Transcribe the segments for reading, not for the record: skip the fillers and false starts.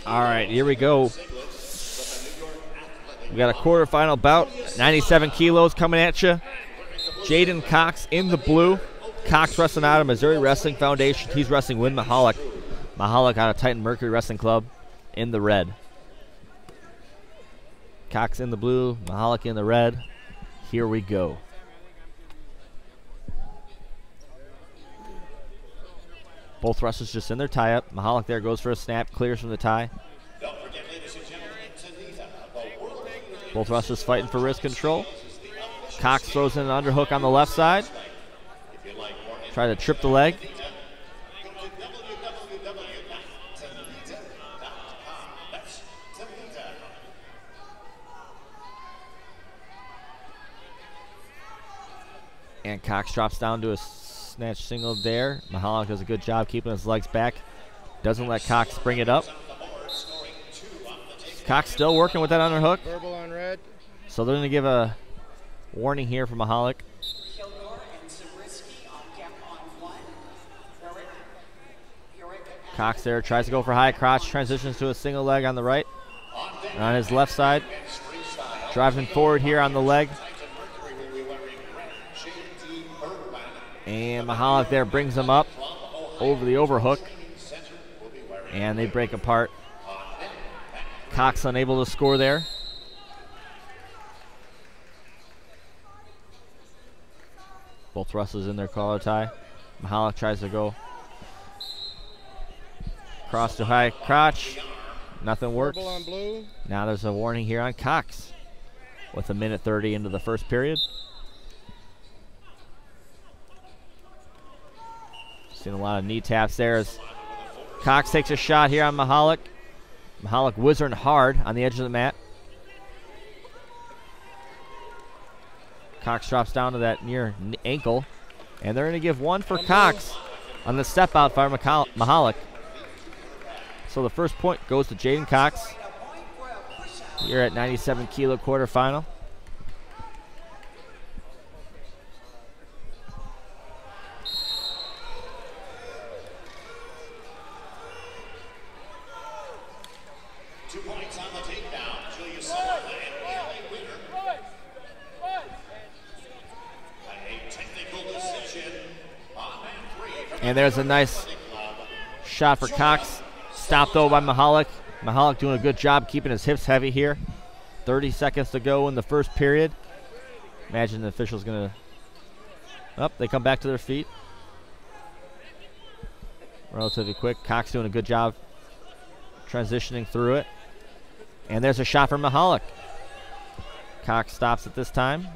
All right, here we go. We got a quarterfinal bout. 97 kilos coming at you. Jaden Cox in the blue. Cox wrestling out of Missouri Wrestling Foundation. He's wrestling Wynn Michalak. Michalak out of Titan Mercury Wrestling Club in the red. Cox in the blue, Michalak in the red. Here we go. Both wrestlers just in their tie-up. Michalak there goes for a snap, clears from the tie. Both wrestlers fighting for wrist control. Cox throws in an underhook on the left side. Try to trip the leg. And Cox drops down to a snatch single there. Michalak does a good job keeping his legs back. Doesn't let Cox bring it up. Cox still working with that underhook. Verbal on red. So they're going to give a warning here for Michalak. Cox there tries to go for high crotch, transitions to a single leg on the right. And on his left side, driving forward here on the leg. And Michalak there brings him up over the overhook. And they break apart. Cox unable to score there. Both wrestlers in their collar tie. Michalak tries to go cross to high crotch. Nothing works. Now there's a warning here on Cox with 1:30 into the first period. Seen a lot of knee taps there as Cox takes a shot here on Michalak. Michalak whizzing hard on the edge of the mat. Cox drops down to that near ankle. And they're going to give one for Cox on the step out by Michalak. So the first point goes to Jaden Cox here at 97 kilo quarterfinal. And there's a nice shot for Cox. Stopped though by Michalak. Michalak doing a good job keeping his hips heavy here. 30 seconds to go in the first period. Imagine the official's going to... they come back to their feet. Relatively quick. Cox doing a good job transitioning through it. And there's a shot from Michalak. Cox stops at this time.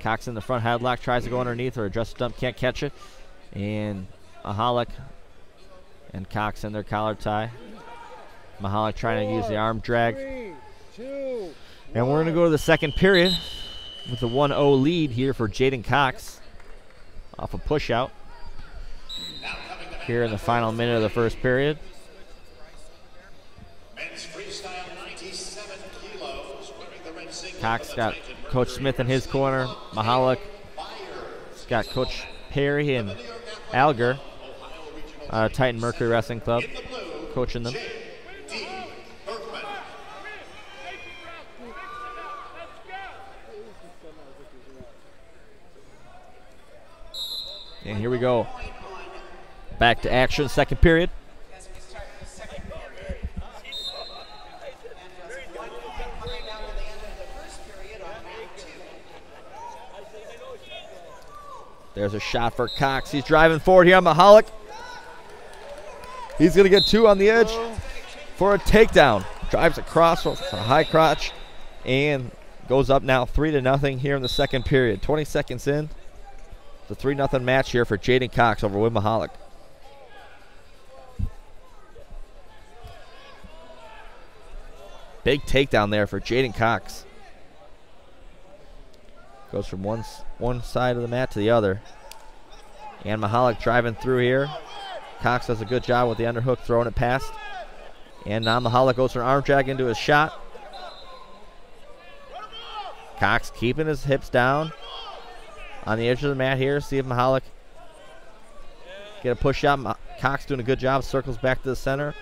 Cox in the front headlock, tries to go underneath or adjust dump, can't catch it. And Michalak and Cox in their collar tie. Michalak trying to use the arm drag. 3, 2, and we're going to go to the second period with a 1-0 lead here for Jaden Cox off a push out here in the final minute of the first period. Cox got Coach Smith in his corner. Michalak got Coach Perry and Alger, Titan Mercury Wrestling Club, coaching them. And here we go. Back to action, second period. There's a shot for Cox. He's driving forward here on Michalak. He's going to get two on the edge for a takedown. Drives across with a high crotch and goes up now 3-0 here in the second period. 20 seconds in. It's a 3-0 match here for Jaden Cox over Wynn Michalak. Big takedown there for Jaden Cox. Goes from one side of the mat to the other. And Michalak driving through here. Cox does a good job with the underhook, throwing it past. And now Michalak goes for an arm drag into his shot. Cox keeping his hips down on the edge of the mat here. See if Michalak get a push out. Cox doing a good job, circles back to the center.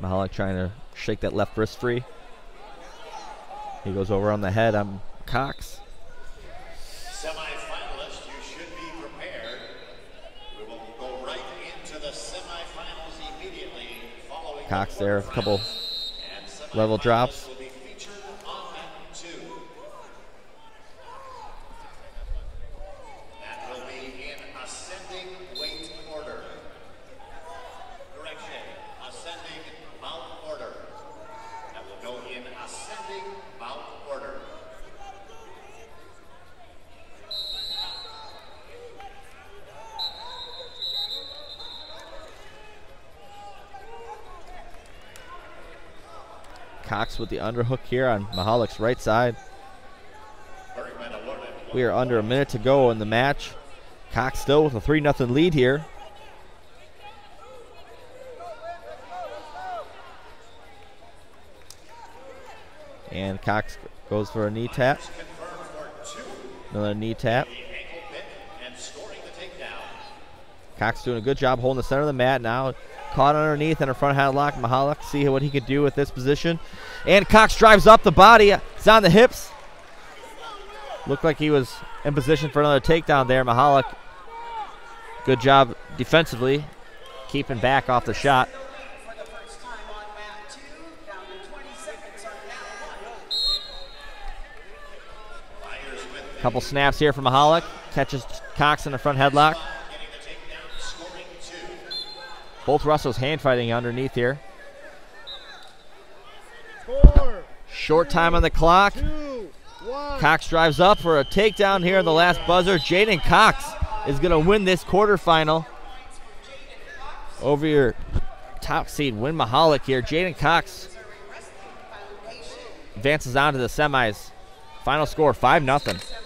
Michalak trying to shake that left wrist free. He goes over on the head on Cox. Semi-finalists, you should be prepared. We will go right into the semi-finals immediately following Cox there, a couple and level drops. will be featured on that two. That will be in ascending weight order. Correction, ascending mount order. That will go in ascending mount order. Cox with the underhook here on Michalak's right side. We are under a minute to go in the match. Cox still with a 3-0 lead here. And Cox goes for a knee tap. Another knee tap. Cox doing a good job holding the center of the mat now. Caught underneath in a front headlock. Michalak, see what he can do with this position. And Cox drives up the body. It's on the hips. Looked like he was in position for another takedown there. Michalak, good job defensively, keeping back off the shot. Couple snaps here from Michalak. Catches Cox in the front headlock. Both wrestlers hand fighting underneath here. Short time on the clock. Cox drives up for a takedown here in the last buzzer. Jaden Cox is going to win this quarterfinal over your top seed Wynn Michalak here. Jaden Cox advances on to the semis. Final score 5-0.